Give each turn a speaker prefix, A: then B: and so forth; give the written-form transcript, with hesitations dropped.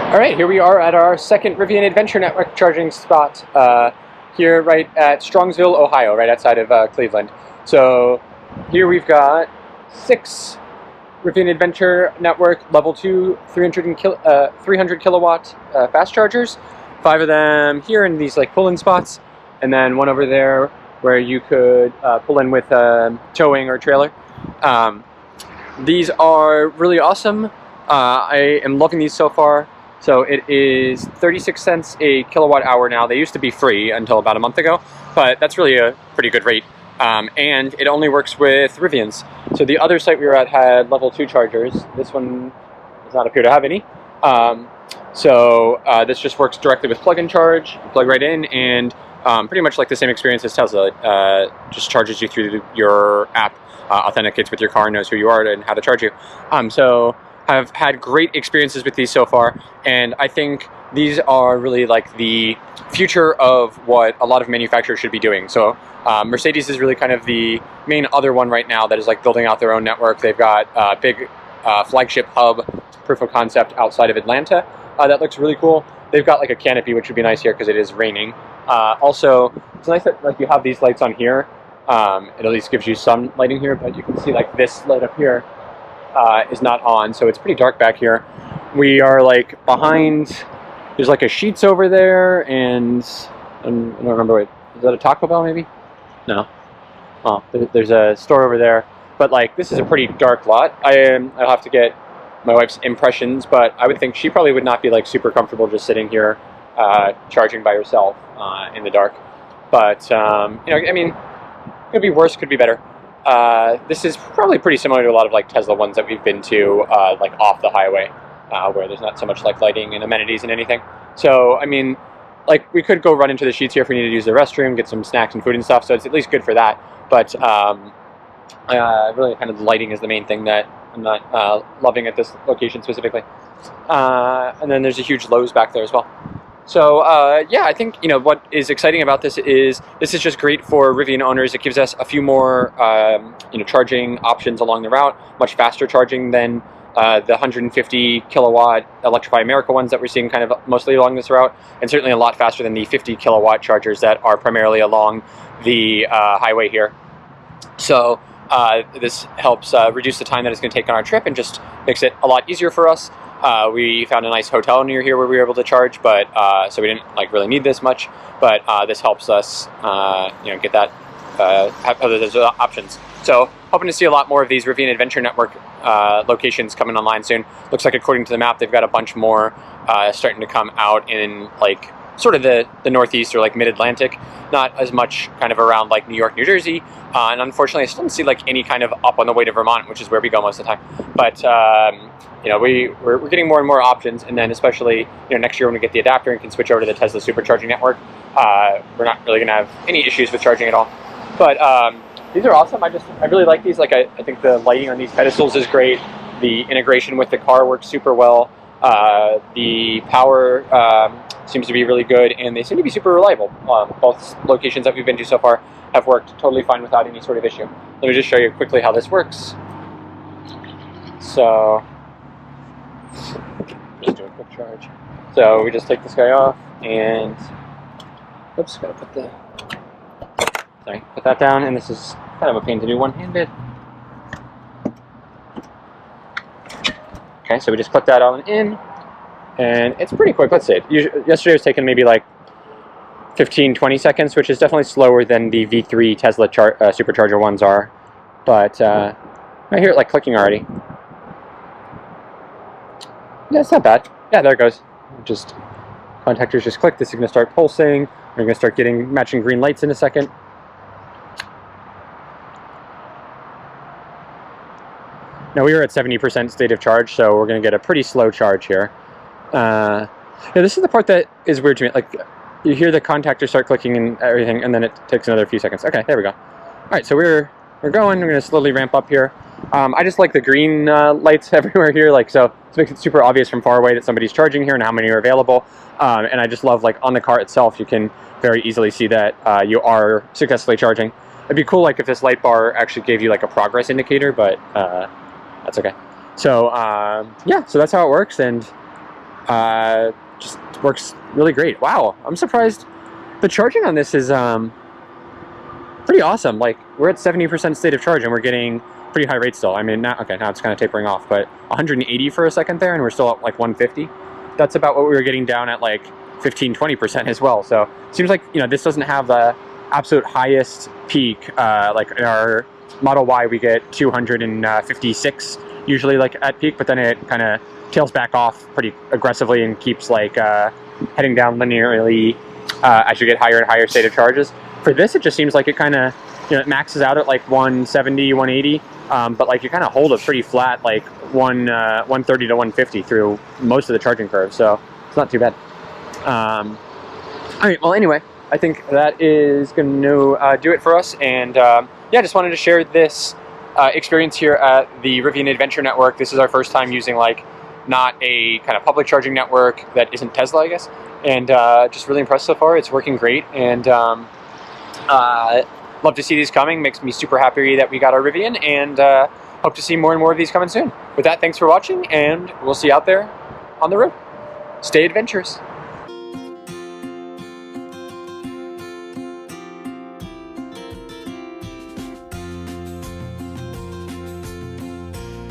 A: Alright, here we are at our second Rivian Adventure Network charging spot here right at Strongsville, Ohio, right outside of Cleveland. So here we've got 6 Rivian Adventure Network Level 2 300 kilowatt fast chargers. 5 of them here in these like pull-in spots, and then one over there where you could pull in with towing or trailer. These are really awesome. I am loving these so far. So it is 36 cents a kilowatt hour now. They used to be free until about a month ago, but that's really a pretty good rate. And it only works with Rivians. So the other site we were at had level 2 chargers. This one does not appear to have any. This just works directly with plug-in charge. You plug right in, and pretty much like the same experience as Tesla. Just charges you through your app, authenticates with your car, knows who you are and how to charge you. Have had great experiences with these so far, and I think these are really like the future of what a lot of manufacturers should be doing. So Mercedes is really kind of the main other one right now that is like building out their own network. They've got a big flagship hub proof of concept outside of Atlanta that looks really cool. They've got like a canopy, which would be nice here because it is raining. Also, it's nice that like you have these lights on here. It at least gives you some lighting here, but you can see like this light up here is not on, so it's pretty dark back here. We are like behind, there's like a Sheetz over there, and I don't remember, wait, is that a Taco Bell maybe? No. Oh, there's a store over there, but like this is a pretty dark lot. I'll have to get my wife's impressions, but I would think she probably would not be like super comfortable just sitting here charging by herself in the dark. But you know, I mean, could be worse, could be better. This is probably pretty similar to a lot of like Tesla ones that we've been to, like off the highway, where there's not so much like lighting and amenities and anything. So I mean, like we could go run into the Sheetz here if we need to use the restroom, get some snacks and food and stuff. So it's at least good for that. But really, kind of the lighting is the main thing that I'm not loving at this location specifically. And then there's a huge Lowe's back there as well. So yeah, I think what is exciting about this is just great for Rivian owners. It gives us a few more charging options along the route, much faster charging than the 150 kilowatt Electrify America ones that we're seeing kind of mostly along this route, and certainly a lot faster than the 50 kilowatt chargers that are primarily along the highway here. So this helps reduce the time that it's going to take on our trip and just makes it a lot easier for us. We found a nice hotel near here where we were able to charge, but so we didn't like really need this much. But this helps us, get that have those options. So hoping to see a lot more of these Rivian Adventure Network locations coming online soon. Looks like according to the map, they've got a bunch more starting to come out in like sort of the Northeast or like Mid-Atlantic. Not as much kind of around like New York, New Jersey, and unfortunately, I still don't see like any kind of up on the way to Vermont, which is where we go most of the time. But we're getting more and more options, and then especially next year when we get the adapter and can switch over to the Tesla supercharging network, we're not really going to have any issues with charging at all. But these are awesome. I really like these. Like I think the lighting on these pedestals is great. The integration with the car works super well. The power seems to be really good, and they seem to be super reliable. Both locations that we've been to so far have worked totally fine without any sort of issue. Let me just show you quickly how this works. So just do a quick charge. So we just take this guy off, and oops, gotta put that down, and this is kind of a pain to do one-handed. Okay, so we just clip that on in, and it's pretty quick. Let's see. Yesterday was taking maybe like 15-20 seconds, which is definitely slower than the V3 Tesla supercharger ones are. But I hear it like clicking already. Yeah, it's not bad. Yeah, there it goes. Just contactors just click. This is going to start pulsing. We're going to start getting matching green lights in a second. Now we are at 70% state of charge, so we're going to get a pretty slow charge here. Yeah, this is the part that is weird to me. Like, you hear the contactor start clicking and everything, and then it takes another few seconds. Okay, there we go. All right, so we're going. We're going to slowly ramp up here. I just like the green lights everywhere here. Like, so it makes it super obvious from far away that somebody's charging here and how many are available. And I just love, like, on the car itself, you can very easily see that you are successfully charging. It'd be cool, like, if this light bar actually gave you like a progress indicator, but that's okay. So yeah, so that's how it works, and just works really great. Wow, I'm surprised the charging on this is pretty awesome. Like, we're at 70% state of charge and we're getting pretty high rates still. I mean, now it's kind of tapering off, but 180 for a second there and we're still at like 150. That's about what we were getting down at like 15-20% as well. So it seems like, you know, this doesn't have the absolute highest peak. Like in our Model Y, we get 256 usually like at peak, but then it kind of tails back off pretty aggressively and keeps like heading down linearly as you get higher and higher state of charges. For this, it just seems like it kind of, you know, it maxes out at like 170, 180, but like you kind of hold it pretty flat, like 130 to 150 through most of the charging curve, so it's not too bad. All right, well, anyway, I think that is going to do it for us, and yeah, just wanted to share this experience here at the Rivian Adventure Network. This is our first time using like not a kind of public charging network that isn't Tesla, I guess, and just really impressed so far. It's working great, and love to see these coming. Makes me super happy that we got our Rivian, and hope to see more and more of these coming soon. With that, thanks for watching, and we'll see you out there on the road. Stay adventurous.